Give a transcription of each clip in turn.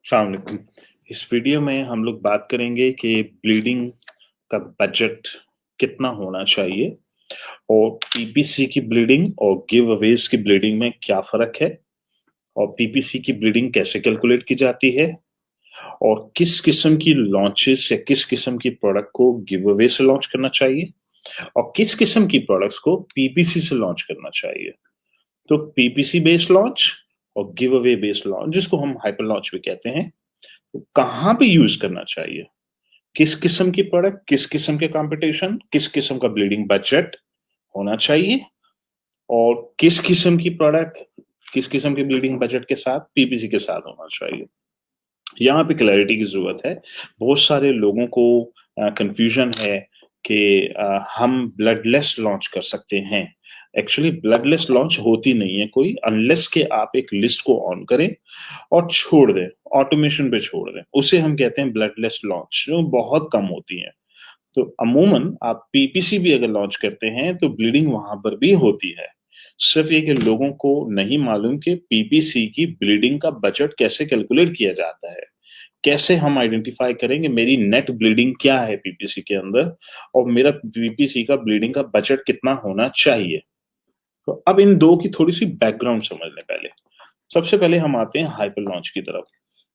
अस्सलाम वालेकुम। इस वीडियो में हम लोग बात करेंगे कि ब्लीडिंग का बजट कितना होना चाहिए और पीपीसी की ब्लीडिंग और गिव अवेज की ब्लीडिंग में क्या फ़र्क है और पीपीसी की ब्लीडिंग कैसे कैलकुलेट की जाती है और किस किस्म की लॉन्चेस या किस किस्म की प्रोडक्ट को गिव अवे से लॉन्च करना चाहिए और किस किस्म की प्रोडक्ट्स को पीपीसी से लॉन्च करना चाहिए। तो पीपीसी बेस्ड लॉन्च और गिव अवे बेस्ड लॉन्च, जिसको हम हाइपर लॉन्च भी कहते हैं, तो कहाँ पे यूज करना चाहिए, किस किस्म की प्रोडक्ट, किस किस्म के कंपटीशन, किस किस्म का ब्लीडिंग बजट होना चाहिए और किस किस्म की प्रोडक्ट किस किस्म के ब्लीडिंग बजट के साथ पीपीसी के साथ होना चाहिए। यहाँ पे क्लैरिटी की जरूरत है। बहुत सारे लोगों को कंफ्यूजन है कि हम ब्लडलेस लॉन्च कर सकते हैं। एक्चुअली ब्लडलेस लॉन्च होती नहीं है कोई, अनलेस के आप एक लिस्ट को ऑन करें और छोड़ दें, ऑटोमेशन पे छोड़ दें, उसे हम कहते हैं ब्लडलेस लॉन्च, जो बहुत कम होती है। तो अमूमन आप पीपीसी भी अगर लॉन्च करते हैं तो ब्लीडिंग वहां पर भी होती है। सिर्फ ये कि लोगों को नहीं मालूम कि पीपीसी की ब्लीडिंग का बजट कैसे कैलकुलेट किया जाता है। कैसे हम आइडेंटिफाई करेंगे मेरी नेट ब्लीडिंग क्या है पीपीसी के अंदर और मेरा पीपीसी का ब्लीडिंग का बजट कितना होना चाहिए। तो अब इन दो की थोड़ी सी बैकग्राउंड समझ लें पहले। सबसे पहले हम आते हैं हाइपर लॉन्च की तरफ।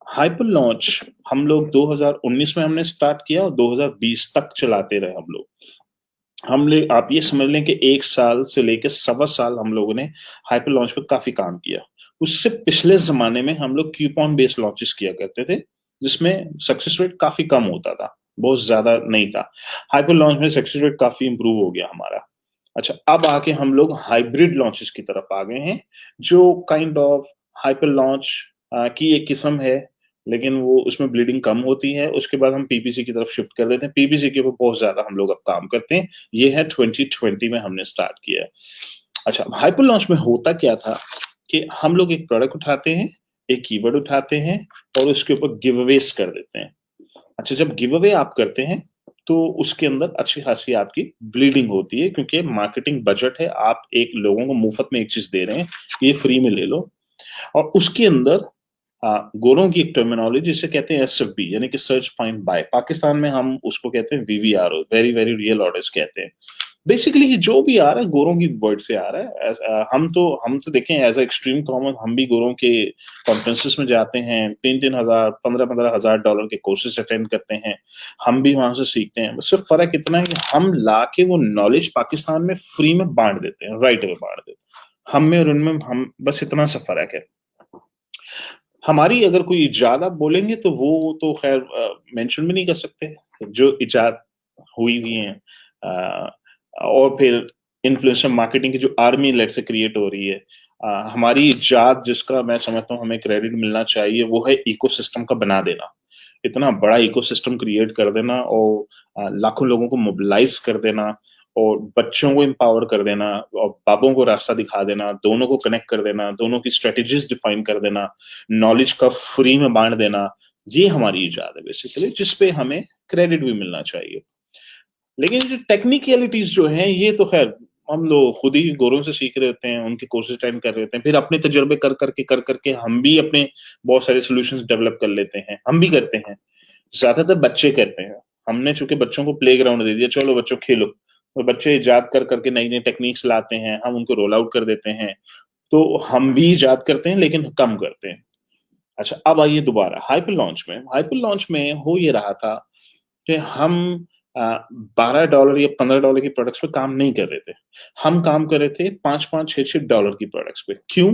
हाइपर लॉन्च हम लोग 2019 में हमने स्टार्ट किया और 2020 तक चलाते रहे हम लोग। आप ये समझ लें कि 1 साल से लेकर सवा साल हम लोगों ने हाइपर लॉन्च पे काफी काम किया। उससे पिछले ज़माने में हम लोग कूपन बेस्ड लॉन्चेस किया करते थे, जिसमें सक्सेस रेट काफी कम होता था, बहुत ज़्यादा नहीं था। हाइपर लॉन्च में सक्सेस रेट काफी इम्प्रूव हो गया हमारा। अच्छा, अब आके हम लोग हाइब्रिड लॉन्चेस की तरफ आ गए हैं, जो काइंड ऑफ हाइपर लॉन्च की एक किस्म है, लेकिन वो उसमें ब्लीडिंग कम होती है। उसके बाद हम पीपीसी की तरफ शिफ्ट कर देते हैं। पीपीसी के ऊपर बहुत ज़्यादा हम लोग अब काम करते हैं। ये है 2020 में हमने स्टार्ट किया है। अच्छा, हाइपर लॉन्च में होता क्या था कि हम लोग एक प्रोडक्ट उठाते हैं, एक कीवर्ड उठाते हैं और उसके ऊपर गिव अवेज कर देते हैं। अच्छा, जब गिव अवे आप करते हैं तो उसके अंदर अच्छी खासी आपकी ब्लीडिंग होती है, क्योंकि मार्केटिंग बजट है। आप एक लोगों को मुफ्त में एक चीज दे रहे हैं, ये फ्री में ले लो। और उसके अंदर गोरों की एक टर्मिनोलॉजी जिसे कहते हैं एसएफबी, यानी कि सर्च फाइंड बाय। पाकिस्तान में हम उसको कहते हैं वीवीआरओ, वेरी वेरी रियल ऑर्डर्स कहते हैं। बेसिकली ये जो भी आ रहा है गोरों की वर्ड से आ रहा है। हम तो देखें एज एक्सट्रीम कॉमन, हम भी गोरों के कॉन्फ्रेंसेस में जाते हैं, 3-3 हजार, 15-15 हजार डॉलर के कोर्सेज अटेंड करते हैं। हम भी वहां से सीखते हैं। सिर्फ फर्क इतना है कि हम ला के वो नॉलेज पाकिस्तान में फ्री में बांट देते हैं, राइट अवे बांट देते हैं। हम में और उनमें हम बस इतना सा फर्क है। हमारी अगर कोई इजाद आप बोलेंगे तो वो तो खैर मेंशन भी नहीं कर सकते, जो इजाद हुई हुई है। और फिर इन्फ्लुएंसर मार्केटिंग की जो आर्मी लेट से क्रिएट हो रही है, हमारी इजाद जिसका मैं समझता हूँ हमें क्रेडिट मिलना चाहिए, वो है इकोसिस्टम का बना देना। इतना बड़ा इकोसिस्टम क्रिएट कर देना और लाखों लोगों को मोबिलाइज कर देना और बच्चों को एम्पावर कर देना और बाबों को रास्ता दिखा देना, दोनों को कनेक्ट कर देना, दोनों की स्ट्रेटेजीज डिफाइन कर देना, नॉलेज का फ्री में बांट देना। ये हमारी इजाद है बेसिकली, जिसपे हमें क्रेडिट भी मिलना चाहिए। लेकिन जो टेक्निकलिटीज जो हैं, ये तो खैर हम लोग खुद ही गोरों से सीख रहे होते हैं, उनके कोर्सेज अटेंड कर रहे होते हैं, फिर अपने तजुर्बे कर करके हम भी अपने बहुत सारे सॉल्यूशंस डेवलप कर लेते हैं। हम भी करते हैं, ज्यादातर बच्चे करते हैं। हमने चूंकि बच्चों को प्ले ग्राउंड दे दिया, चलो बच्चों खेलो, और बच्चे इजाद कर करके नई नई टेक्निक्स लाते हैं, हम उनको रोल आउट कर देते हैं। तो हम भी इजाद करते हैं लेकिन कम करते हैं। अच्छा, अब आइए दोबारा हाइपर लॉन्च में। हाइपर लॉन्च में हो ये रहा था कि हम $12 या $15 की प्रोडक्ट्स पे काम नहीं कर रहे थे। हम काम कर रहे थे 5-5, 6-6 डॉलर की प्रोडक्ट्स पे। क्यों?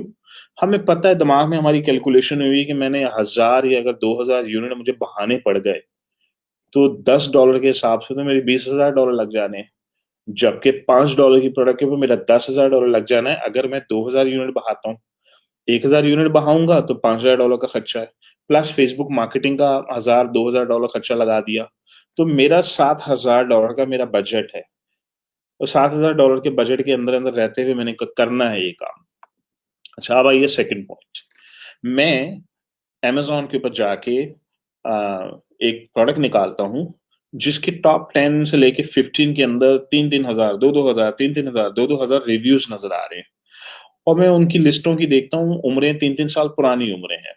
हमें पता है, दिमाग में हमारी कैलकुलेशन हुई कि मैंने 1000 या अगर 2000 यूनिट मुझे बहाने पड़ गए तो $10 के हिसाब से तो मेरे $20,000 लग जाने हैं। जबकि $5 की प्रोडक्ट के ऊपर मेरा $10,000 लग जाना है अगर मैं 2000 यूनिट बहाता हूँ। 1000 यूनिट बहाऊंगा तो $5,000 का खर्चा है, प्लस फेसबुक मार्केटिंग का 1000-2000 डॉलर खर्चा लगा दिया, तो मेरा $7000 का मेरा बजट है। तो $7000 के बजट के अंदर अंदर रहते हुए मैंने करना है ये काम। अच्छा, अब आइए सेकंड पॉइंट। मैं अमेज़न के ऊपर जाके एक प्रोडक्ट निकालता हूँ, जिसके टॉप 10 से लेके 15 के अंदर 3-3 हज़ार, 2-2 हज़ार, 3-3 हज़ार, 2-2 हज़ार रिव्यूज़ नज़र आ रहे हैं। और मैं उनकी लिस्टों की देखता हूँ, उम्रें 3-3 साल पुरानी उम्रें हैं।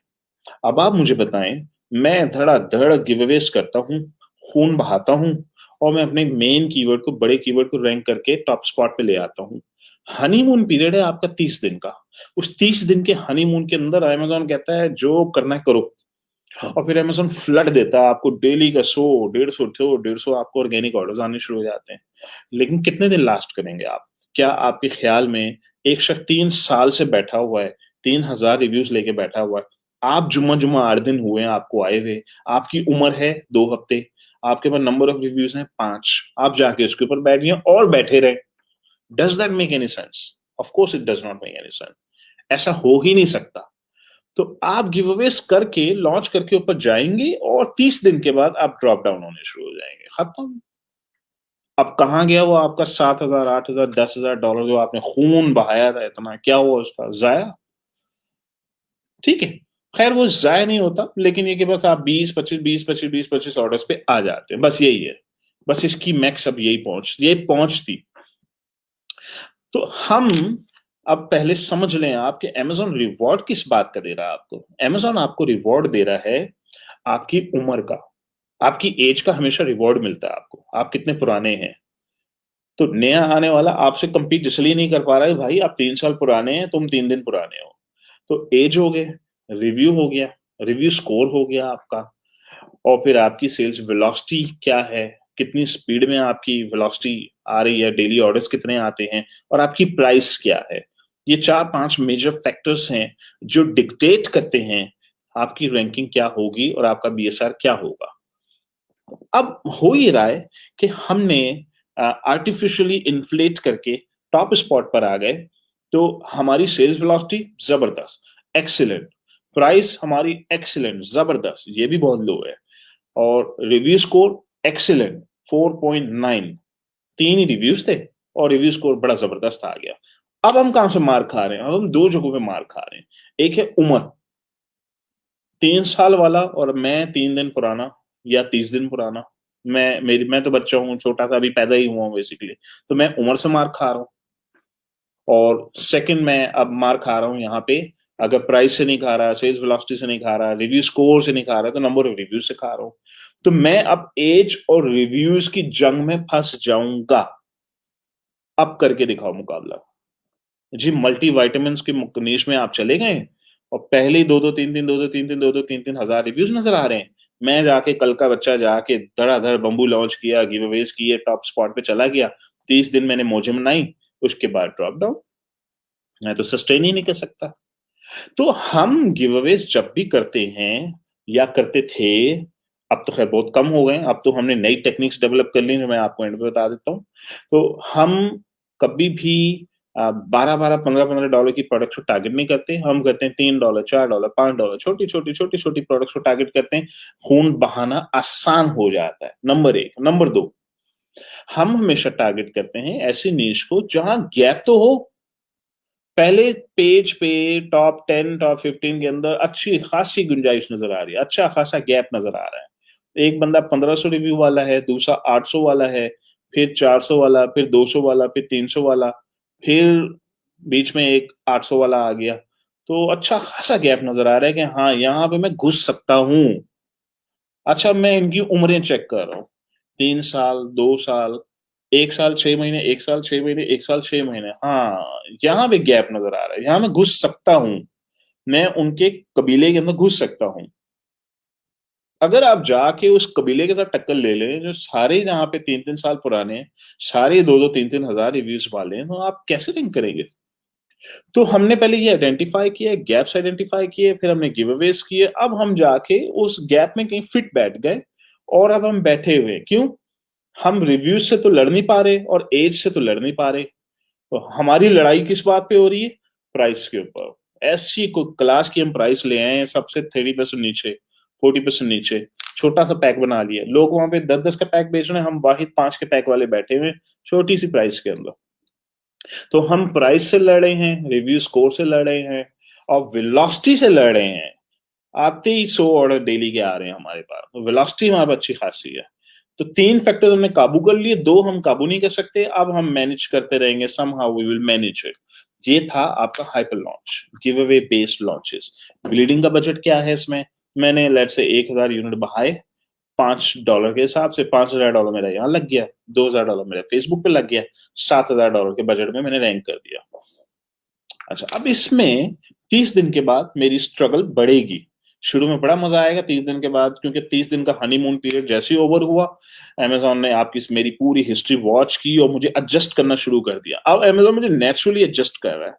अब आप मुझे बताएं, मैं धड़ाधड़ गिवअवेज करता हूँ, खून बहाता हूँ, और मैं अपने मेन कीवर्ड को, बड़े कीवर्ड को रैंक करके टॉप स्पॉट पे ले आता हूँ। हनीमून पीरियड है आपका 30 दिन का। उस 30 दिन के हनीमून के अंदर अमेजोन कहता है जो करना है करो, और फिर अमेजोन फ्लड देता है आपको, डेली का 100, 150 आपको ऑर्गेनिक ऑर्डर्स आने शुरू हो जाते हैं। लेकिन कितने दिन लास्ट करेंगे आप? क्या आपके ख्याल में एक शख्स 3 साल से बैठा हुआ है, 3,000 रिव्यूज लेके बैठा हुआ है, आप जुम्मा जुम्मा 8 दिन हुए हैं आपको आए हुए, आपकी उम्र है 2 हफ्ते, आपके पास नंबर ऑफ रिव्यूज हैं 5, आप जाके उसके ऊपर बैठ गए और बैठे रहे? Does that make any sense? Of course it does not make any sense. ऐसा हो ही नहीं सकता। तो आप गिव अवेज करके लॉन्च करके ऊपर जाएंगे और 30 दिन के बाद आप ड्रॉप डाउन होने शुरू हो जाएंगे, खत्म। अब कहाँ गया वो आपका 7,000, 8,000, $10,000 जो आपने खून बहाया था इतना, क्या हुआ उसका? जाया? ठीक है, खैर वो जाया नहीं होता, लेकिन ये कि बस आप 20-25 ऑर्डर्स पे आ जाते हैं, बस यही है। बस इसकी मैक्स अब यही पहुंचती। तो हम अब पहले समझ लें आप कि अमेजोन रिवॉर्ड किस बात का दे रहा है आपको। अमेजोन आपको रिवॉर्ड दे रहा है आपकी उम्र का, आपकी एज का हमेशा रिवॉर्ड मिलता है आपको, आप कितने पुराने हैं। तो नया आने वाला आपसे कंपीट इसलिए नहीं कर पा रहा है, भाई आप 3 साल पुराने हैं, तुम 3 दिन पुराने हो। तो एज हो गए, रिव्यू हो गया, रिव्यू स्कोर हो गया आपका, और फिर आपकी सेल्स वेलोसिटी क्या है, कितनी स्पीड में आपकी वेलोसिटी आ रही है, डेली ऑर्डर्स कितने आते हैं, और आपकी प्राइस क्या है। ये 4-5 मेजर फैक्टर्स हैं जो डिक्टेट करते हैं आपकी रैंकिंग क्या होगी और आपका बीएसआर क्या होगा। अब हो ये रहा है कि हमने आर्टिफिशियली इन्फ्लेट करके टॉप स्पॉट पर आ गए, तो हमारी सेल्स वेलोसिटी जबरदस्त, एक्सीलेंट, प्राइस हमारी एक्सीलेंट, जबरदस्त, ये भी बहुत लो है, और रिव्यू स्कोर एक्सीलेंट 4.9, 3 ही रिव्यूज थे और रिव्यू स्कोर बड़ा जबरदस्त आ गया। अब हम कहां से मार खा रहे हैं? अब हम दो जगहों पे मार खा रहे हैं। एक है उम्र, 3 साल वाला और मैं 3 दिन पुराना या 30 दिन पुराना। मैं तो बच्चा हूँ, छोटा सा, अभी पैदा ही हुआ हूँ बेसिकली, तो मैं उम्र से मार खा रहा हूँ। और सेकंड, मैं अब मार खा रहा हूँ यहाँ पे, अगर प्राइस से नहीं खा रहा, सेल्स वेलोसिटी से नहीं खा रहा, रिव्यू स्कोर से नहीं खा रहा, तो नंबर ऑफ रिव्यूज से खा रहा हूँ। तो मैं अब एज और रिव्यूज की जंग में फंस जाऊंगा। अब करके दिखाओ मुकाबला। जी, मल्टी वाइटामिन के निश में आप चले गए और पहले ही 2-2 3-3, 2-2 3-3, 2-2 3-3 हजार रिव्यूज नजर आ रहे हैं। मैं जाके कल का बच्चा जाके धड़ाधड़ बम्बू लॉन्च किया, गिव अवेज किए, टॉप स्पॉट पे चला गया, 30 दिन मैंने मौजें मनाई, उसके बाद ड्रॉप डाउन। मैं तो सस्टेन ही नहीं कर सकता। तो हम गिव अवेज जब भी करते हैं या करते थे, अब तो खैर बहुत कम हो गए, अब तो हमने नई टेक्निक्स डेवलप कर ली जो मैं आपको एंड पे बता देता हूँ। तो हम कभी भी 12-12, $15-15 की प्रोडक्ट्स को टारगेट नहीं करते, हम करते हैं $3, $4, $5, छोटी छोटी प्रोडक्ट्स को टारगेट करते हैं। खून बहाना आसान हो जाता है, नंबर एक। नंबर दो, हम हमेशा टारगेट करते हैं ऐसी नीश को जहां गैप तो हो। पहले पेज पे टॉप 10, टॉप 15 के अंदर अच्छी खासी गुंजाइश नजर आ रही है, अच्छा खासा गैप नजर आ रहा है। एक बंदा 1500 रिव्यू वाला है, दूसरा 800 वाला है, फिर 400 वाला, फिर 200 वाला, फिर 300 वाला, फिर बीच में एक 800 वाला आ गया। तो अच्छा खासा गैप नजर आ रहा है कि हाँ, यहाँ पे मैं घुस सकता हूँ। अच्छा, मैं इनकी उम्रें चेक कर रहा हूँ, 3 साल, 2 साल, 1 साल 6 महीने, 1 साल 6 महीने, 1 साल 6 महीने, हाँ, यहाँ पे गैप नजर आ रहा है, यहाँ मैं घुस सकता हूँ, मैं उनके कबीले के अंदर घुस सकता हूँ। अगर आप जाके उस कबीले के साथ टक्कर ले लें जो सारे यहाँ पे 3-3 साल पुराने हैं, सारे 2-2 3-3 हजार रिव्यूज वाले हैं, तो आप कैसे रैंक करेंगे? तो हमने पहले ये आइडेंटिफाई किया, गैप्स आइडेंटिफाई किए, फिर हमने गिव अवेज किए, अब हम जाके उस गैप में कहीं फिट बैठ गए, और अब हम बैठे हुए क्यों? हम रिव्यूज से तो लड़ नहीं पा रहे और एज से तो लड़ नहीं पा रहे, तो हमारी लड़ाई किस बात पे हो रही है? प्राइस के ऊपर। ऐसी को क्लास की हम प्राइस ले आए हैं सबसे 30% नीचे, 40% नीचे, छोटा सा पैक बना लिया, लोग वहां पे 10-10 का पैक बेच रहे हैं, हम वाहिद 5 के पैक वाले बैठे हुए छोटी सी प्राइस के अंदर। तो हम प्राइस से लड़ रहे हैं, रिव्यू स्कोर से लड़ रहे हैं, और वेलोसिटी से लड़ रहे हैं। आते ही 100 ऑर्डर डेली के आ रहे हैं हमारे पास, तो वेलोसिटी हमारे पास अच्छी खासी है। तो 3 फैक्टर हमने काबू कर लिए, 2 हम काबू नहीं कर सकते, अब हम मैनेज करते रहेंगे, somehow we will manage it. ये था आपका hyper launch, give away based launches. Bleeding का बजट क्या है इसमें? मैंने लेट से 1000 यूनिट बढ़ाए, $5 के हिसाब से $5000 मेरा यहाँ लग गया, $2000 मेरा फेसबुक पे लग गया, $7000 के बजट में मैंने रैंक कर दिया। अच्छा, अब इसमें 30 दिन के बाद मेरी स्ट्रगल बढ़ेगी। शुरू में बड़ा मजा आएगा 30 दिन के बाद, क्योंकि 30 दिन का हनीमून पीरियड जैसे ही ओवर हुआ, अमेजोन ने आपकी मेरी पूरी हिस्ट्री वॉच की और मुझे एडजस्ट करना शुरू कर दिया। अब अमेजोन मुझे नेचुरली एडजस्ट कर रहा है।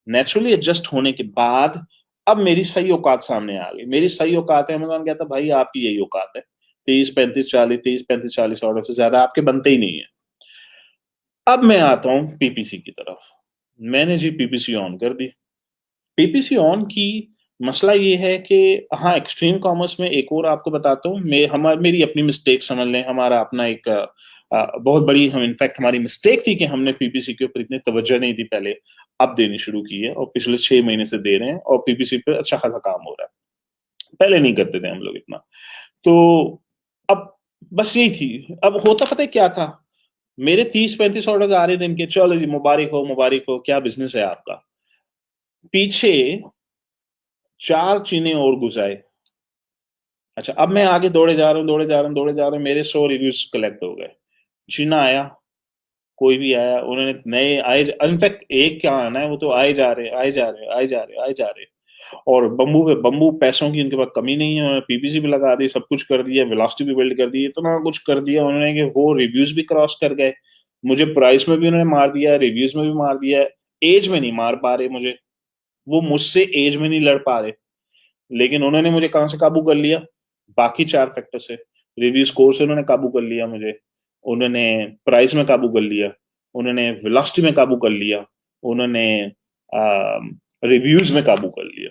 नेचुरली एडजस्ट होने के बाद अब मेरी सही औकात सामने आ गई। मेरी सही औकात है, अमेजोन कहता भाई आपकी यही औकात है, 30 35 40 ऑर्डर से ज्यादा आपके बनते ही नहीं है। अब मैं आता हूं पीपीसी की तरफ। मैंने जी पीपीसी ऑन कर दी। पीपीसी ऑन की मसला ये है कि हाँ, एक्सट्रीम कॉमर्स में एक और आपको बताता हूँ, मेरी अपनी मिस्टेक समझ लें, हमारा अपना एक बहुत बड़ी, हम इनफैक्ट हमारी मिस्टेक थी कि हमने पीपीसी के ऊपर इतनी तवज्जो नहीं दी पहले, अब देनी शुरू की है और पिछले 6 महीने से दे रहे हैं और पीपीसी पे अच्छा खासा काम हो रहा है। पहले नहीं करते थे हम लोग इतना। तो अब बस यही थी। अब होता पता है क्या था, मेरे 30 35 ऑर्डर्स आ रहे दिन के, चलो जी मुबारक हो मुबारक हो, क्या बिजनेस है आपका। पीछे 4 चीने और घुसाए। अच्छा, अब मैं आगे दौड़े जा रहा हूँ, दौड़े जा रहा हूँ, दौड़े जा रहा हूँ, मेरे 100 रिव्यूज कलेक्ट हो गए। चीना आया, कोई भी आया, उन्होंने नए आए, इनफैक्ट एक क्या आना है, वो तो आए जा रहे आए जा रहे आए जा रहे आए जा रहे। और बम्बू पे बम्बू, पैसों की उनके पास कमी नहीं है, उन्होंने पीपीसी भी लगा दी, सब कुछ कर दिया, वेलोसिटी भी बिल्ड कर दी, इतना कुछ कर दिया उन्होंने कि वो रिव्यूज भी क्रॉस कर गए। मुझे प्राइस में भी उन्होंने मार दिया, रिव्यूज में भी मार दिया, एज में नहीं मार पा रहे मुझे, वो मुझसे एज में नहीं लड़ पा रहे। लेकिन उन्होंने मुझे कहां से काबू कर लिया? बाकी 4 फैक्टर से। रिव्यू स्कोर से उन्होंने काबू कर लिया मुझे, उन्होंने प्राइस में काबू कर लिया, उन्होंने वेलोसिटी में काबू कर लिया, उन्होंने रिव्यूज में काबू कर लिया।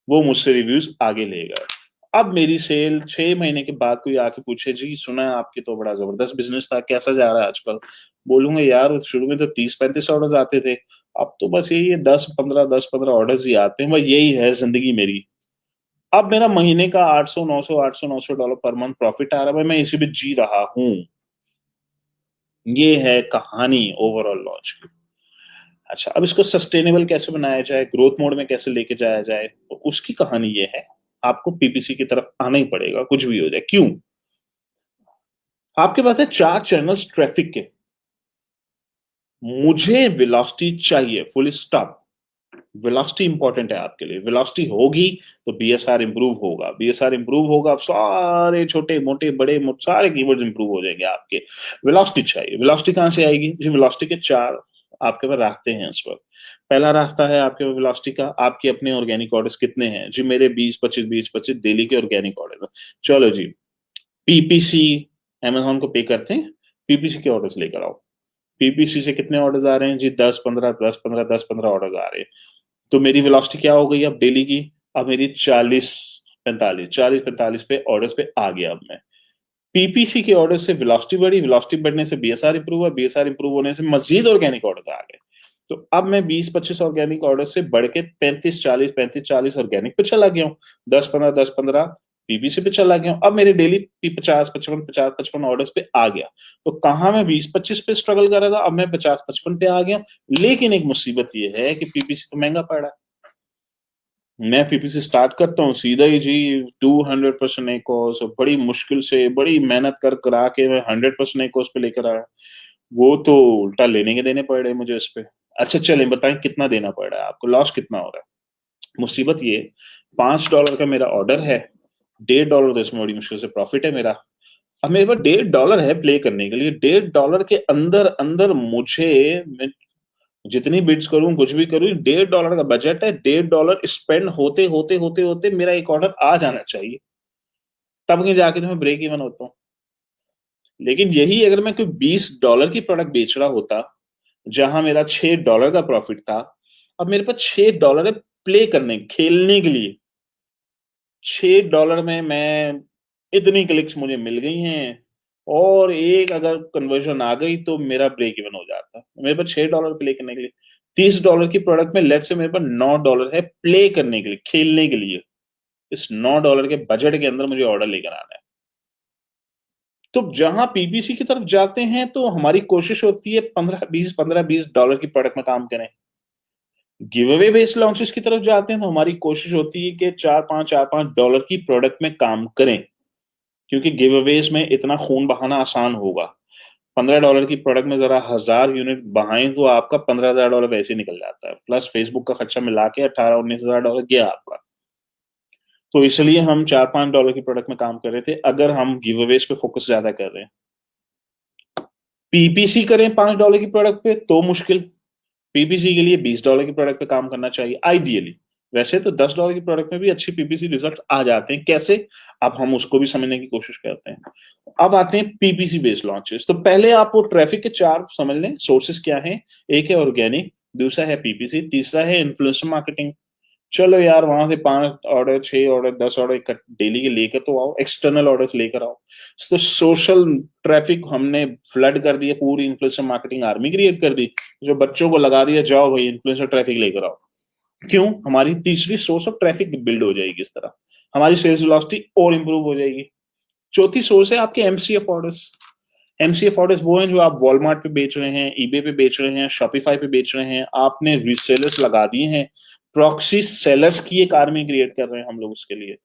वो मुझसे रिव्यूज आगे ले गए। अब मेरी सेल 6 महीने के बाद कोई आके पूछे जी सुना है आपके तो बड़ा जबरदस्त बिजनेस था, कैसा जा रहा है आजकल? बोलूंगा यार शुरू में तो 30 35 ऑर्डर आते थे, अब तो बस यही है 10 15 ऑर्डर ही आते हैं, भाई यही है जिंदगी मेरी। अब मेरा महीने का 800 900 डॉलर पर मंथ प्रॉफिट आ रहा है, भाई मैं इसी में जी रहा हूं। ये है कहानी ओवरऑल लॉन्च की। अच्छा, अब इसको सस्टेनेबल कैसे बनाया जाए, ग्रोथ मोड में कैसे लेके जाया जाए, तो उसकी कहानी ये है, आपको पीपीसी की तरफ आना ही पड़ेगा, कुछ भी हो जाए। क्यों? आपके पास है 4 चैनल्स ट्रैफिक के, मुझे वेलोसिटी चाहिए, फुल स्टॉप। वेलोसिटी इंपॉर्टेंट है आपके लिए, वेलोसिटी होगी तो बीएसआर इंप्रूव होगा, बीएसआर इंप्रूव होगा, आप सारे छोटे मोटे बड़े मोटे सारे कीवर्ड्स इंप्रूव हो जाएंगे आपके। वेलोसिटी चाहिए। वेलोसिटी कहां से आएगी जी? वेलोसिटी के 4 आपके पास रास्ते हैं इस वक्त। पहला रास्ता है आपके वेलोसिटी का, आपके अपने ऑर्गेनिक ऑर्डर्स कितने हैं जी? मेरे 20 25 डेली के ऑर्गेनिक ऑर्डर। चलो जी, पीपीसी अमेजोन को पे करते हैं, पीपीसी के ऑर्डर्स लेकर आओ। पीपीसी से कितने ऑर्डर्स आ रहे हैं जी? 10 15 ऑर्डर्स आ रहे हैं। तो मेरी वेलोसिटी क्या हो गई अब डेली की? अब मेरी 40 45 पे ऑर्डर्स पे आ गया अब मैं। पीपीसी के ऑर्डर से वेलोसिटी बढ़ी, वेलोसिटी बढ़ने से बीएसआर इंप्रूव हुआ, बीएसआर इंप्रूव होने से मजीद ऑर्गेनिक ऑर्डर आ गए। तो अब मैं 20 25 ऑर्गेनिक ऑर्डर से बढ़ के 35 40 ऑर्गेनिक पे चला गया हूँ। 10 15 पीपीसी पे चला गया हूँ। अब मेरे डेली 50 55 ऑर्डर्स पे आ गया। तो कहाँ मैं 20 25 पे स्ट्रगल कर रहा था, अब मैं 50 55 पे आ गया। लेकिन एक मुसीबत ये है कि पीपीसी तो महंगा पड़ा है। मैं पीपीसी स्टार्ट करता हूँ सीधा ही जी 200% एक कोर्स, और बड़ी मुश्किल से बड़ी मेहनत कर करा के मैं 100% एक कोर्स पे लेकर आया। वो तो उल्टा लेने के देने पड़ रहे मुझे इस पे। अच्छा चलें बताएं कितना देना पड़ रहा है आपको, लॉस कितना हो रहा है? मुसीबत ये, $5 का मेरा ऑर्डर है, $1.5 तो इसमें बड़ी मुश्किल से प्रॉफिट है मेरा। अब मेरे पास $1.5 है प्ले करने के लिए। $1.5 के अंदर अंदर मुझे, मैं जितनी बिड्स करूं कुछ भी करूं, $1.5 का बजट है, $1.5 स्पेंड होते होते होते होते मेरा एक ऑर्डर आ जाना चाहिए, तब कहीं जाके तो मैं ब्रेक इवन होता हूँ। लेकिन यही अगर मैं कोई $20 की प्रोडक्ट बेच रहा होता, जहां मेरा $6 का प्रॉफिट था, अब मेरे पास $6 है प्ले करने खेलने के लिए। $6 में मैं, इतनी क्लिक्स मुझे मिल गई हैं, और एक अगर कन्वर्जन आ गई तो मेरा ब्रेक इवन हो जाता। मेरे पास $6 प्ले करने के लिए, $30 की प्रोडक्ट में लेट से मेरे पास $9 है प्ले करने के लिए, खेलने के लिए। इस $9 के बजट के अंदर मुझे ऑर्डर लेकर आना है। तो जहां पीपीसी की तरफ जाते हैं तो हमारी कोशिश होती है $15 20 $15 20 की प्रोडक्ट में काम करें। गिव अवे बेस्ड लॉन्चेस की तरफ जाते हैं तो हमारी कोशिश होती है कि $4-5 की प्रोडक्ट में काम करें, क्योंकि गिव अवेज में इतना खून बहाना आसान होगा। $15 की प्रोडक्ट में जरा 1000 यूनिट बहाएं तो आपका $15,000 वैसे निकल जाता है, प्लस फेसबुक का खर्चा मिला के $18-19,000 गया आपका। तो इसलिए हम $4-5 की प्रोडक्ट में काम कर रहे थे। अगर हम गिव अवेज पे फोकस ज्यादा कर रहे हैं, पीपीसी करें $5 की प्रोडक्ट पे तो मुश्किल। पीपीसी के लिए $20 की प्रोडक्ट पे काम करना चाहिए आइडियली। वैसे तो $10 की प्रोडक्ट में भी अच्छी पीपीसी रिजल्ट आ जाते हैं। कैसे? अब हम उसको भी समझने की कोशिश करते हैं। अब आते हैं पीपीसी बेस्ड लॉन्चेस। तो पहले आप वो ट्रैफिक के 4 समझ लें सोर्सेस क्या हैं। एक है ऑर्गेनिक, दूसरा है पीपीसी, तीसरा है इन्फ्लुएंसर मार्केटिंग। चलो यार, वहां से 5 ऑर्डर, 6 ऑर्डर, 10 ऑर्डर डेली के लेकर तो आओ, एक्सटर्नल ऑर्डर्स लेकर आओ। तो सोशल ट्रैफिक हमने फ्लड कर दिया, पूरी इन्फ्लुएंसर मार्केटिंग आर्मी क्रिएट कर दी, जो बच्चों को लगा दिया, जाओ भाई इन्फ्लुएंसर ट्रैफिक लेकर आओ। क्यों? हमारी तीसरी सोर्स ऑफ ट्रैफिक बिल्ड हो जाएगी। इस तरह हमारी सेल्स वेलोसिटी और इंप्रूव हो जाएगी। चौथी सोर्स है आपके एमसीएफ ऑर्डर्स। एमसीएफ ऑर्डर्स वो हैं जो आप वॉलमार्ट पे बेच रहे हैं, ईबे पे बेच रहे हैं, शॉपिफाई पे बेच रहे हैं, आपने रीसेलर्स लगा दिए हैं। प्रॉक्सी सेलर्स की एक आर्मी क्रिएट कर रहे हैं हम लोग उसके लिए।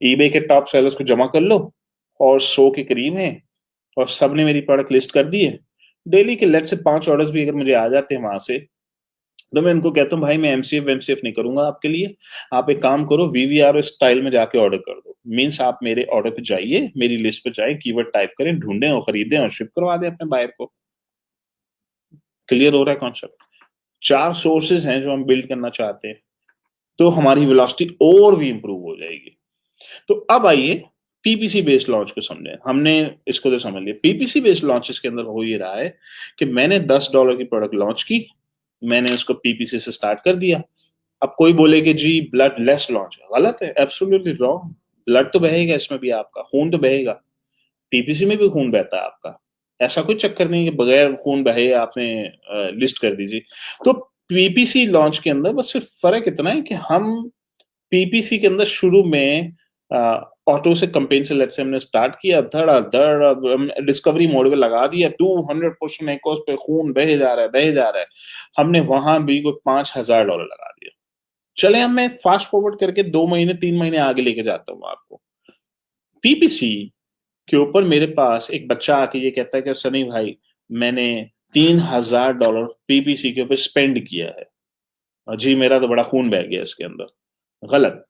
ईबे के टॉप सेलर्स को जमा कर लो और 100 के करीब हैं और सबने मेरी प्रोडक्ट लिस्ट कर दी है। डेली के लेट से 5 ऑर्डर्स भी अगर मुझे आ जाते हैं वहां से, तो मैं उनको कहता हूँ भाई मैं एमसीएफ नहीं करूंगा आपके लिए, आप एक काम करो वीवीआर स्टाइल में जाके ऑर्डर कर दो। मीन्स आप मेरे ऑर्डर पे जाइए, मेरी लिस्ट पे जाए, कीवर्ड टाइप करें, ढूंढें और खरीदें और शिप करवा दें अपने बायर को। क्लियर हो रहा है कॉन्सेप्ट? 4 सोर्सेज हैं जो हम बिल्ड करना चाहते हैं, तो हमारी वेलोसिटी और भी इंप्रूव हो जाएगी। तो अब आइए पीपीसी बेस्ड लॉन्च को समझें। हमने इसको तो समझ लिया। पीपीसी बेस्ड लॉन्चेस के अंदर हो ये रहा है कि मैंने $10 की प्रोडक्ट लॉन्च की, मैंने उसको पीपीसी से स्टार्ट कर दिया। अब कोई बोले कि जी ब्लड लेस लॉन्च है, गलत है, एब्सोल्युटली रॉन्ग। ब्लड तो बहेगा इसमें भी, आपका खून तो बहेगा, पीपीसी में भी खून बहता है आपका। ऐसा कोई चक्कर नहीं कि बगैर खून बहे आपने लिस्ट कर दीजिए। तो पीपीसी लॉन्च के अंदर बस सिर्फ फर्क इतना है कि हम पीपीसी के अंदर शुरू में ऑटो से कंपेन से लेट से हमने स्टार्ट किया, धड़ डिस्कवरी मोड पे लगा दिया, 200% एकोस पे खून बहे जा रहा है, बहे जा रहा है। हमने वहां भी कोई $5,000 लगा दिया। चले हम, मैं फास्ट फॉरवर्ड करके 2 महीने 3 महीने आगे लेके जाता हूँ आपको। पीपीसी के ऊपर मेरे पास एक बच्चा आके ये कहता है कि सनी भाई मैंने $3,000 पीपीसी के ऊपर स्पेंड किया है और जी मेरा तो बड़ा खून बह गया इसके अंदर। गलत,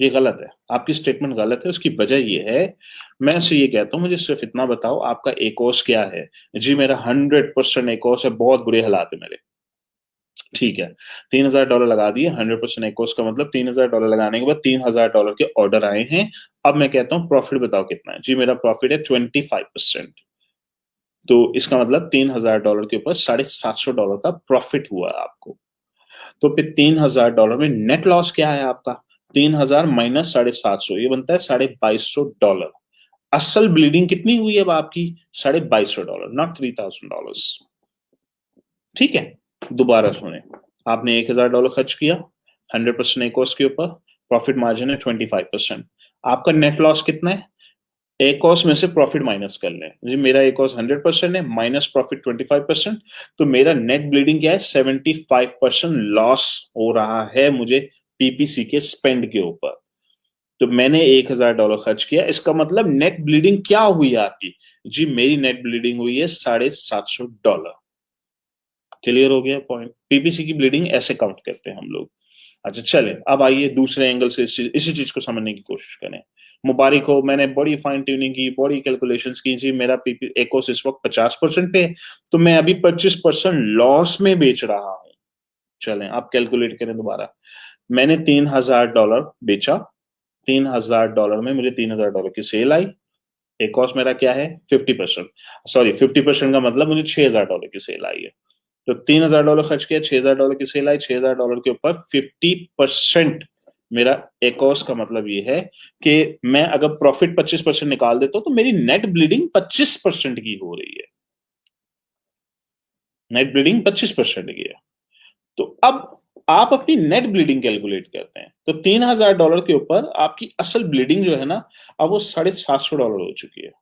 ये गलत है, आपकी स्टेटमेंट गलत है। उसकी वजह ये है, मैं उससे ये कहता हूँ मुझे सिर्फ इतना बताओ आपका एकोस क्या है। जी मेरा 100% एकोस है, बहुत बुरे हालात है मेरे। ठीक है, $3,000 लगा दिए, 100% एकोस का मतलब $3,000 लगाने के बाद $3,000 के ऑर्डर आए हैं। अब मैं कहता हूँ प्रॉफिट बताओ कितना है। जी मेरा प्रॉफिट है 25%। तो इसका मतलब $3,000 के ऊपर $750 का प्रॉफिट हुआ आपको। तो फिर $3,000 में नेट लॉस क्या है आपका? 3,000 माइनस 750, ये बनता है $2,250। असल ब्लीडिंग कितनी हुई है अब आपकी? $2,250, नॉट $3,000। ठीक है, दोबारा सुने, आपने $1,000 खर्च किया 100% एकोस के ऊपर, प्रॉफिट मार्जिन है 25%। आपका नेट लॉस कितना है? एकोस में से प्रॉफिट माइनस कर लें। जी मेरा एकोस 100% है, माइनस प्रॉफिट 25%, तो मेरा नेट ब्लीडिंग क्या है? 75% लॉस हो रहा है मुझे पीपीसी के स्पेंड के ऊपर। तो मैंने $1,000 खर्च किया, इसका मतलब नेट ब्लीडिंग क्या हुई आपकी? जी मेरी नेट ब्लीडिंग हुई है $750। क्लियर हो गया पॉइंट? पीपीसी की ब्लीडिंग ऐसे काउंट करते हैं हम लोग। अच्छा चले, अब आइए दूसरे एंगल से इसी चीज को समझने की कोशिश करें। मुबारक हो, मैंने बड़ी फाइन ट्यूनिंग की, बड़ी कैलकुलेशंस की। जी मेरा पीपी एकोस इस वक्त 50% पे, तो मैं अभी 25% लॉस में बेच रहा हूं। चलें आप कैलकुलेट करें दोबारा। मैंने $3,000 बेचा, $3,000 में मुझे $3,000 की सेल आई। एकोस मेरा क्या है? 50%। सॉरी, 50% का मतलब मुझे $6,000 की सेल आई है। तो $3,000 खर्च किया, $6,000 की सेल आई, $6,000 के ऊपर 50% मेरा एकोस का मतलब ये है कि मैं अगर प्रॉफिट 25% निकाल देता हूं तो मेरी नेट ब्लीडिंग 25% की हो रही है। नेट ब्लीडिंग 25% की है। तो अब आप अपनी नेट ब्लीडिंग कैलकुलेट करते हैं, तो $3,000 के ऊपर आपकी असल ब्लीडिंग जो है ना, अब वो $750 हो चुकी है।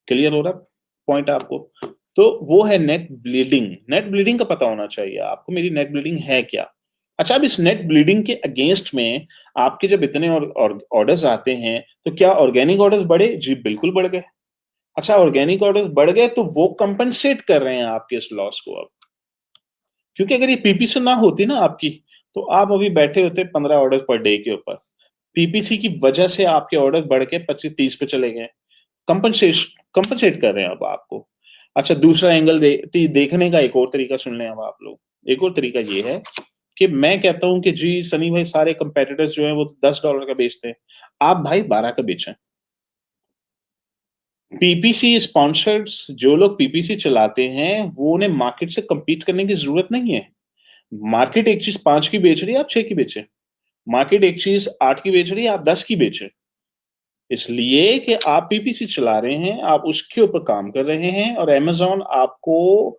क्लियर हो रहा पॉइंट आपको? तो वो है नेट ब्लीडिंग। नेट ब्लीडिंग का पता होना चाहिए आपको, मेरी नेट ब्लीडिंग है क्या। अच्छा, अब इस नेट ब्लीडिंग के अगेंस्ट में आपके जब इतने ऑर्डर्स आते हैं तो क्या ऑर्गेनिक ऑर्डर्स बढ़े? जी बिल्कुल बढ़ गए। अच्छा, ऑर्गेनिक ऑर्डर्स बढ़ गए तो वो कंपनसेट कर रहे हैं आपके इस लॉस को अब, क्योंकि अगर ये पीपीसी ना होती ना आपकी, तो आप अभी बैठे होते 15 ऑर्डर्स पर डे के ऊपर। पीपीसी की वजह से आपके ऑर्डर बढ़ के 25-30 पे चले गए। कंपनसेट कंपनसेट कर रहे हैं अब आपको। अच्छा, दूसरा एंगल देखने का एक और तरीका सुन लें अब आप लोग। एक और तरीका ये है कि मैं कहता हूं कि जी सनी भाई, सारे कंपेटिटर्स जो है वो $10 का बेचते हैं, आप भाई 12 का बेचें। पीपीसी स्पॉन्सर्ड, जो लोग पीपीसी चलाते हैं वो उन्हें मार्केट से compete करने की जरूरत नहीं है। मार्केट एक चीज 5 की बेच रही है, आप 6 की बेचें। मार्केट एक चीज 8 की बेच रही है, आप 10 की बेचें। इसलिए कि आप पीपीसी चला रहे हैं, आप उसके ऊपर काम कर रहे हैं, और अमेजॉन आपको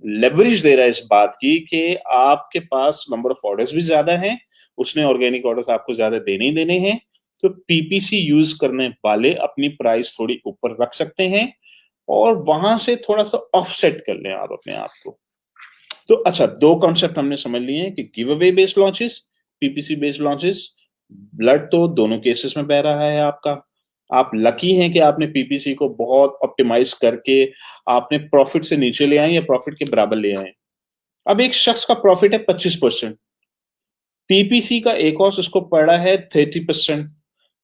लेवरेज दे रहा है इस बात की कि आपके पास नंबर ऑफ ऑर्डर्स भी ज्यादा हैं, उसने ऑर्गेनिक ऑर्डर्स आपको ज्यादा देने ही देने हैं। तो पीपीसी यूज करने वाले अपनी प्राइस थोड़ी ऊपर रख सकते हैं, और वहां से थोड़ा सा ऑफसेट कर लें आप अपने आप को। तो अच्छा, दो कॉन्सेप्ट हमने समझ लिए हैं कि give away based launches, PPC based launches. Blood तो दोनों केसेस में बह रहा है आपका। आप लकी हैं कि आपने पीपीसी को बहुत ऑप्टिमाइज करके आपने प्रॉफिट से नीचे ले आए या प्रॉफिट के बराबर ले आए। अब एक शख्स का प्रॉफिट है 25%, पीपीसी का एक और उसको पड़ा है 30%,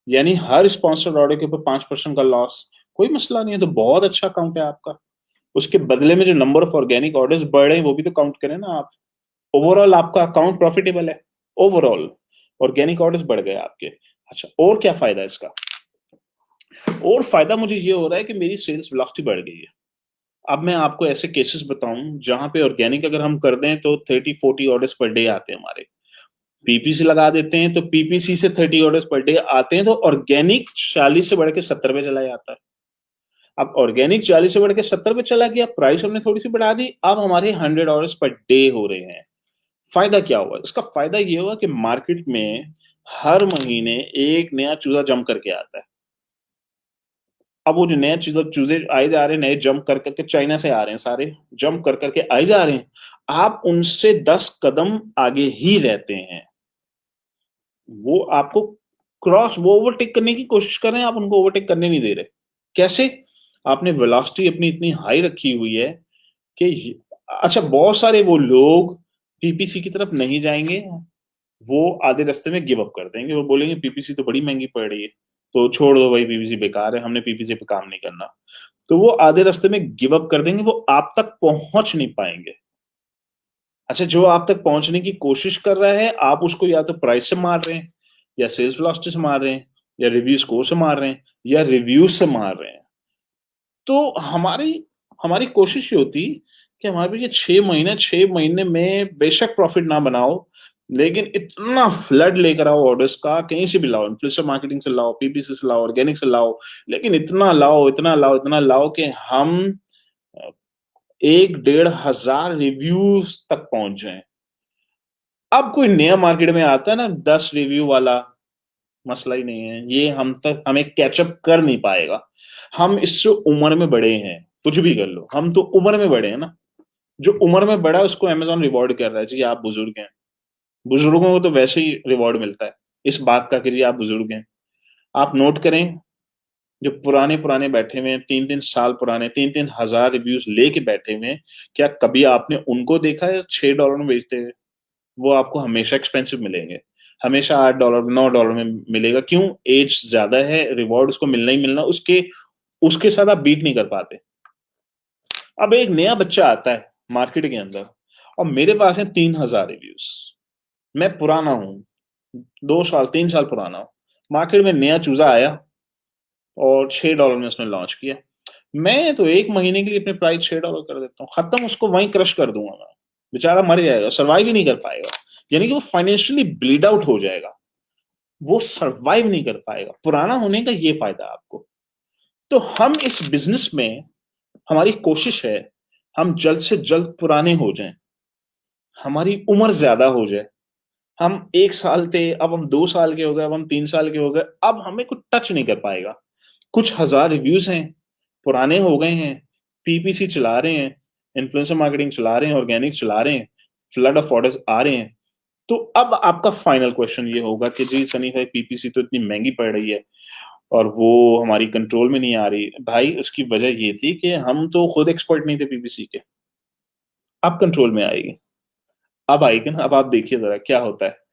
यानी हर स्पॉन्सर्ड ऑर्डर के ऊपर 5% का लॉस। कोई मसला नहीं है, तो बहुत अच्छा अकाउंट है आपका। उसके बदले में जो नंबर ऑफ ऑर्गेनिक ऑर्डर्स बढ़ रहे हैं वो भी तो काउंट करें ना आप। ओवरऑल आपका अकाउंट प्रॉफिटेबल है। ओवरऑल ऑर्गेनिक ऑर्डर्स बढ़ गए आपके। अच्छा, और क्या फायदा है इसका? और फायदा मुझे ये हो रहा है कि मेरी सेल्स वेलोसिटी बढ़ गई है। अब मैं आपको ऐसे केसेस बताऊं जहां पे ऑर्गेनिक अगर हम कर दें तो 30-40 ऑर्डर्स पर डे आते हैं हमारे। पीपीसी लगा देते हैं तो पीपीसी से 30 ऑर्डर्स पर डे आते हैं, तो ऑर्गेनिक 40 से बढ़ के 70 पे चला जाता है। अब ऑर्गेनिक 40 से बढ़ के 70 पे चला गया, प्राइस हमने थोड़ी सी बढ़ा दी, अब हमारे 100 ऑर्डर्स पर डे हो रहे हैं। फायदा क्या हुआ इसका? फायदा ये हुआ कि मार्केट में हर महीने एक नया चूजा जंप करके आता है। अब वो जो नया चूजा चूजे आए जा रहे हैं, नए जंप कर करके चाइना से आ रहे हैं, सारे जंप कर करके आए जा रहे हैं। आप उनसे 10 कदम आगे ही रहते हैं। वो आपको वो ओवरटेक करने की कोशिश कर रहे हैं, आप उनको ओवरटेक करने नहीं दे रहे। कैसे? आपने वेलोसिटी अपनी इतनी हाई रखी हुई है कि अच्छा, बहुत सारे वो लोग पीपीसी की तरफ नहीं जाएंगे, वो आधे रास्ते में गिव अप कर देंगे। वो बोलेंगे पीपीसी तो बड़ी महंगी पड़ रही है, तो छोड़ दो भाई, पीपीसी बेकार है, हमने पीपीसी पे काम नहीं करना। तो वो आधे रास्ते में गिव अप कर देंगे, वो आप तक पहुंच नहीं पाएंगे। अच्छा, जो आप तक पहुंचने की कोशिश कर रहा है, आप उसको या तो प्राइस से मार रहे हैं, या सेल्स वेलोसिटी से मार रहे हैं, या रिव्यू स्कोर से मार रहे हैं, या रिव्यू से मार रहे हैं। तो हमारी हमारी कोशिश ये होती कि हमारे ये 6 महीने में बेशक प्रॉफिट ना बनाओ, लेकिन इतना फ्लड लेकर आओ ऑर्डर्स का, कहीं से भी लाओ, इन्फ्लुएंसर मार्केटिंग से लाओ, पीपीसी से लाओ, ऑर्गेनिक से लाओ, लेकिन इतना लाओ, इतना लाओ, इतना लाओ कि हम 1-1.5 हजार रिव्यूज तक पहुंच जाएं। अब कोई नया मार्केट में आता है ना 10 रिव्यू वाला, मसला ही नहीं है, ये हम तक हमें कैचअप कर नहीं पाएगा। हम इससे उम्र में बड़े हैं, कुछ भी कर लो, हम तो उम्र में बड़े हैं ना। जो उम्र में बड़ा है उसको अमेजोन रिवॉर्ड कर रहा है जी, आप बुजुर्ग हैं। बुजुर्गों को तो वैसे ही रिवॉर्ड मिलता है इस बात का कि जी आप बुजुर्ग हैं। आप नोट करें, जो पुराने पुराने बैठे हुए हैं, 3-3 साल पुराने, 3-3 हजार रिव्यूज लेके बैठे हुए हैं, क्या कभी आपने उनको देखा है $6 में बेचते हुए? वो आपको हमेशा एक्सपेंसिव मिलेंगे, हमेशा $8 $9 में मिलेगा। क्यों? एज ज्यादा है, रिवॉर्ड उसको मिलना ही मिलना, उसके उसके साथ आप बीट नहीं कर पाते। अब एक नया बच्चा आता है मार्केट के अंदर, और मेरे पास है 3,000 रिव्यूज, मैं पुराना हूं, 2 साल 3 साल पुराना हूं, मार्केट में नया चूजा आया और $6 में उसने लॉन्च किया। मैं तो एक महीने के लिए अपने प्राइस $6 कर देता हूँ, खत्म, उसको वहीं क्रश कर दूंगा मैं। बेचारा मर जाएगा, सर्वाइव ही नहीं कर पाएगा, यानी कि वो फाइनेंशियली ब्लीड आउट हो जाएगा, वो सर्वाइव नहीं कर पाएगा। पुराना होने का ये फायदा आपको। तो हम इस बिजनेस में, हमारी कोशिश है हम जल्द से जल्द पुराने हो जाएं, हमारी उम्र ज्यादा हो जाए। हम 1 साल थे, अब हम 2 साल के हो गए, अब हम 3 साल के हो गए, अब हमें कुछ टच नहीं कर पाएगा। कुछ हजार रिव्यूज हैं, पुराने हो गए हैं, पीपीसी चला रहे हैं, इन्फ्लुएंसर मार्केटिंग चला रहे हैं, ऑर्गेनिक चला रहे हैं, फ्लड ऑफ ऑर्डर्स आ रहे हैं, तो अब आपका फाइनल क्वेश्चन ये होगा कि जी सनी भाई पीपीसी तो इतनी महंगी पड़ रही है और वो हमारी कंट्रोल में नहीं आ रही। भाई उसकी वजह ये थी कि हम तो खुद एक्सपर्ट नहीं थे पीपीसी के। अब कंट्रोल में आएगी, अब आएगी ना। अब आप देखिए जरा क्या होता है।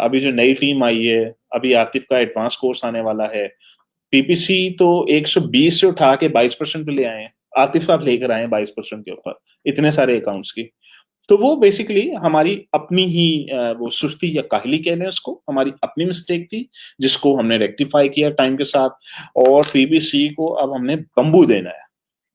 अभी जो नई टीम आई है, अभी आतिफ का एडवांस कोर्स आने वाला है। पीपीसी तो 120 से उठा के 22% पे ले आए हैं। आतिफ आप लेकर आए हैं 22% के ऊपर इतने सारे अकाउंट्स की। तो वो बेसिकली हमारी अपनी ही वो सुस्ती या काहली कह लें उसको, हमारी अपनी मिस्टेक थी जिसको हमने रेक्टिफाई किया टाइम के साथ। और पीबीसी को अब हमने बम्बू देना है।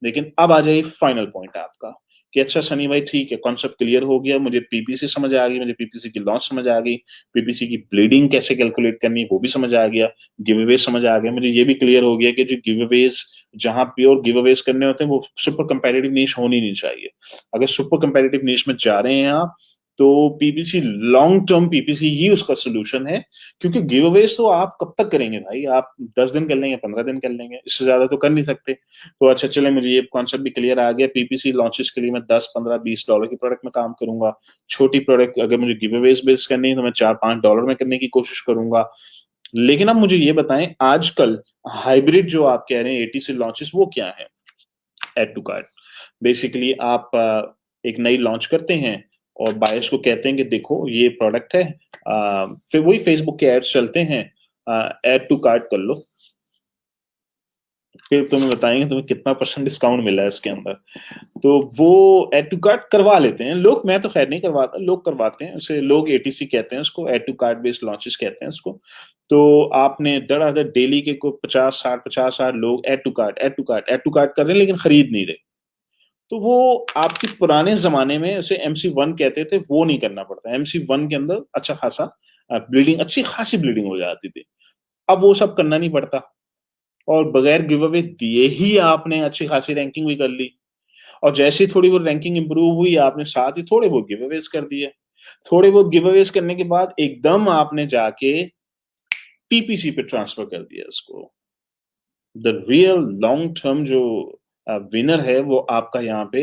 लेकिन अब आ जाए फाइनल पॉइंट आपका कि अच्छा सनी भाई ठीक है, कॉन्सेप्ट क्लियर हो गया, मुझे पीपीसी समझ आ गई, मुझे पीपीसी की लॉन्च समझ आ गई, पीपीसी की ब्लीडिंग कैसे कैलकुलेट करनी है वो भी समझ आ गया, गिव अवेज समझ आ गया, मुझे ये भी क्लियर हो गया कि जो गिव अवेज जहां प्योर गिव अवेज करने होते हैं वो सुपर कंपेटिटिव नीश होनी नहीं चाहिए। अगर सुपर कंपेटिटिव नीश में जा रहे हैं आप तो पीपीसी लॉन्ग टर्म पीपीसी ही उसका सोल्यूशन है। क्योंकि गिव अवेज तो आप कब तक करेंगे भाई, आप 10 दिन कर लेंगे, 15 दिन कर लेंगे, इससे ज्यादा तो कर नहीं सकते। तो अच्छा चले, मुझे ये कॉन्सेप्ट भी क्लियर आ गया, पीपीसी लॉन्चेस के लिए मैं 10 15 20 डॉलर की प्रोडक्ट में काम करूंगा। छोटी प्रोडक्ट अगर मुझे गिव अवेज बेस करनी है तो मैं 4 5 डॉलर में करने की कोशिश करूंगा। लेकिन अब मुझे ये बताएं, आजकल हाइब्रिड जो आप कह रहे हैं एटीसी लॉन्चेस वो क्या है? Add to cart. बेसिकली आप एक नई लॉन्च करते हैं और बायर्स को कहते हैं कि देखो ये प्रोडक्ट है, फिर वही फेसबुक के एड्स चलते हैं, एड टू कार्ट कर लो, फिर तुम्हें बताएंगे तुम्हें कितना % डिस्काउंट मिला है इसके अंदर। तो वो एड टू कार्ट करवा लेते हैं लोग, मैं तो खैर नहीं करवाता, लोग करवाते हैं उसे, लोग एटीसी कहते हैं उसको, add to cart based launches कहते हैं उसको। तो आपने धड़ाधड़ डेली के को 50 60 लोग add to cart add to cart add to cart कर रहे हैं लेकिन खरीद नहीं रहे। तो वो आपके पुराने जमाने में उसे MC1 कहते थे, वो नहीं करना पड़ता। MC1 के अंदर अच्छा खासा ब्लीडिंग, अच्छी खासी ब्लीडिंग हो जाती थी। अब वो सब करना नहीं पड़ता और बगैर गिव अवे दिए ही आपने अच्छी खासी रैंकिंग भी कर ली। और जैसे ही थोड़ी बहुत रैंकिंग इंप्रूव हुई आपने साथ ही थोड़े बहुत गिव अवेज कर दिए। थोड़े बहुत गिव अवेज करने के बाद एकदम आपने जाके पीपीसी पे ट्रांसफर कर दिया इसको। द रियल लॉन्ग टर्म जो विनर है वो आपका यहाँ पे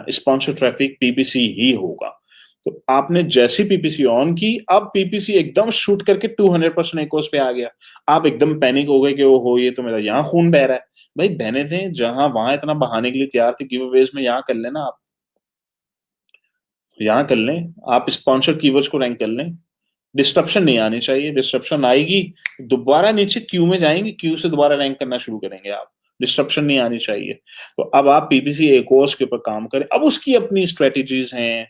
स्पॉन्सर ट्रैफिक पीपीसी ही होगा। तो आपने जैसी पीपीसी ऑन की, अब पीपीसी एकदम शूट करके 200% एकोस पे आ गया। आप एकदम पैनिक हो गए कि ओ हो ये तो मेरा यहाँ खून बह रहा है। भाई बहने थे जहां, वहां इतना बहाने के लिए तैयार थे गिव अवेज में, यहाँ कर लेना आप, यहाँ कर लें। आप स्पॉन्सर कीवर्ड्स को रैंक कर लें। डिस्ट्रप्शन नहीं आनी चाहिए, डिस्ट्रप्शन आएगी दोबारा नीचे क्यू में जाएंगे, क्यू से दोबारा रैंक करना शुरू करेंगे आप। डिस्ट्रप्शन नहीं आनी चाहिए। तो अब आप पीपीसी एकोस के ऊपर काम करें, अब उसकी अपनी स्ट्रेटेजीज हैं।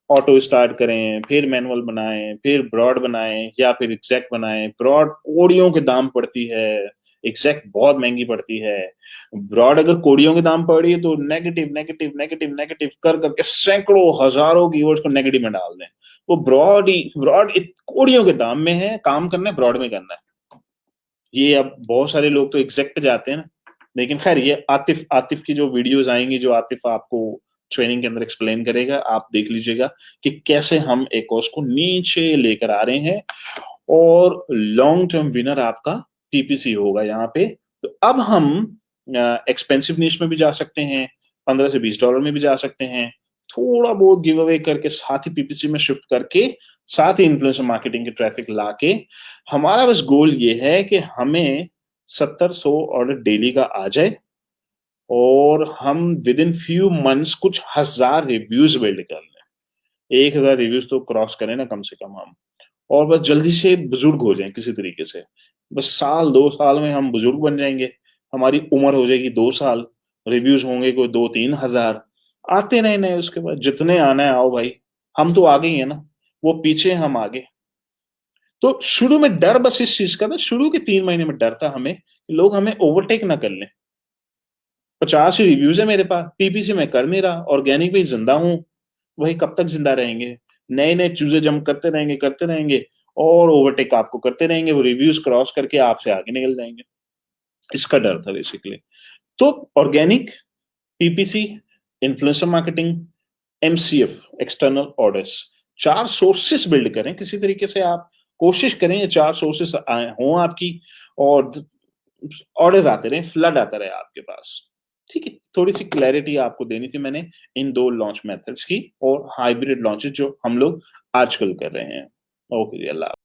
ऑटो स्टार्ट करें, फिर मैनुअल बनाएं, फिर ब्रॉड बनाएं या फिर एग्जैक्ट बनाएं। ब्रॉड कोड़ियों के दाम पड़ती है, एग्जैक्ट बहुत महंगी पड़ती है। ब्रॉड अगर कोड़ियों के दाम पड़ रही है तो नेगेटिव नेगेटिव नेगेटिव नेगेटिव कर करके सैकड़ों हजारों कीवर्ड्स को नेगेटिव में डाल दें। वो ब्रॉड कोड़ियों के दाम में है, काम करना है ब्रॉड में करना है। ये अब बहुत सारे लोग तो एग्जैक्ट पे जाते हैं ना। लेकिन खैर ये आतिफ आतिफ की जो वीडियोस आएंगी, जो आतिफ आपको ट्रेनिंग के अंदर एक्सप्लेन करेगा, आप देख लीजिएगा कि कैसे हम एकोस को नीचे लेकर आ रहे हैं और लॉन्ग टर्म विनर आपका पीपीसी होगा यहाँ पे। तो अब हम एक्सपेंसिव नीश में भी जा सकते हैं, 15 से 20 डॉलर में भी जा सकते हैं, थोड़ा बहुत गिव अवे करके साथ ही पीपीसी में शिफ्ट करके साथ ही इन्फ्लुएंसर मार्केटिंग की ट्रैफिक लाके। हमारा बस गोल ये है कि हमें 70 100 ऑर्डर डेली का आ जाए और हम विद इन फ्यू मंथ्स कुछ हजार रिव्यूज बिल्ड कर लें। 1000 रिव्यूज तो क्रॉस करें ना कम से कम हम, और बस जल्दी से बुजुर्ग हो जाएं किसी तरीके से। बस 1 2 साल में हम बुजुर्ग बन जाएंगे, हमारी उम्र हो जाएगी 2 साल, रिव्यूज होंगे कोई 2 3 हजार, आते रहे नए, उसके बाद जितने आना है आओ भाई। हम तो आगे ही है ना, वो पीछे, हम आगे। तो शुरू में डर बस इस चीज का था, शुरू के 3 महीने में डर था हमें कि लोग हमें ओवरटेक ना कर लें। 50 ही रिव्यूज है मेरे पास, पीपीसी में कर नहीं रहा, ऑर्गेनिक भी जिंदा हूं, वही कब तक जिंदा रहेंगे? नए नए चूजे जंप करते रहेंगे और ओवरटेक आपको करते रहेंगे, वो रिव्यूज क्रॉस करके आपसे आगे निकल जाएंगे। इसका डर था बेसिकली। तो organic, PPC, influencer marketing, MCF, external orders, 4 sources build करें किसी तरीके से। आप कोशिश करें ये 4 सोर्सेस हों आपकी, और ऑर्डर्स आते रहे, फ्लड आता रहे आपके पास। ठीक है, थोड़ी सी क्लैरिटी आपको देनी थी मैंने इन 2 लॉन्च मेथड्स की और हाइब्रिड लॉन्चेस जो हम लोग आजकल कर रहे हैं। ओके जी, अल्लाह